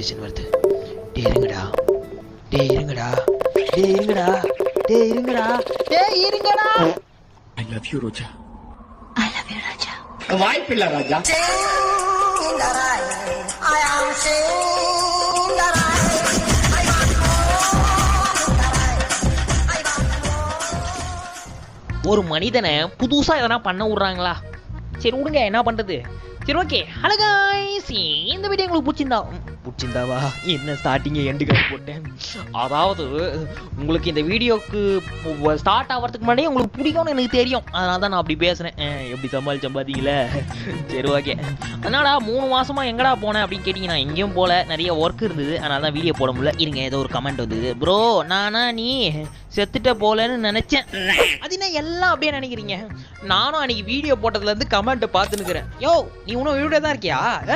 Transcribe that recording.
Notification வருது. டேய் இருங்கடா, டேய் இருங்கடா, டேய் இருங்கடா, டேய் இருங்கடா, டேய் இருங்கடா. I love you Roja. I love you ராஜா. வாய்ப்பில்லை ராஜா. ஒரு மனிதனை புதுசா எதனா பண்ண விடுறாங்களா? சரி விடுங்க, என்ன பண்றது. சரி ஓகே, ஹலோ गाइस, இந்த வீடியோ உங்களுக்கு பிடிச்சிருந்தாவா? என்ன ஸ்டார்டிங் எண்டு கார்டு போட்டேன். அதாவது உங்களுக்கு இந்த வீடியோக்கு ஸ்டார்ட் ஆகிறதுக்கு முன்னாடியே உங்களுக்கு பிடிக்கும்னு எனக்கு தெரியும், அதனால தான் நான் அப்படி பேசுறேன். எப்படி சமாளிச்சேன் பாத்தீங்களா? சரி ஓகே. அதனால 3 மாசமா எங்கடா போனேன் அப்படின்னு கேட்டீங்கன்னா எங்கேயும் போல, நிறைய ஒர்க் இருந்தது, அதனால தான் வீடியோ போட முடியல. இருங்க, ஏதோ ஒரு கமெண்ட் வந்தது, ப்ரோ நானா நீ செத்துட்ட போலன்னு நினைச்சேன். அது என்ன எல்லாம் அப்படியே நினைக்கிறீங்க? நானும் அன்னைக்கு வீடியோ போட்டதுல இருந்து கமெண்ட் பார்த்துன்னுக்கிறேன். யோ நீ இன்னும் வீடியோ தான் இருக்கியா?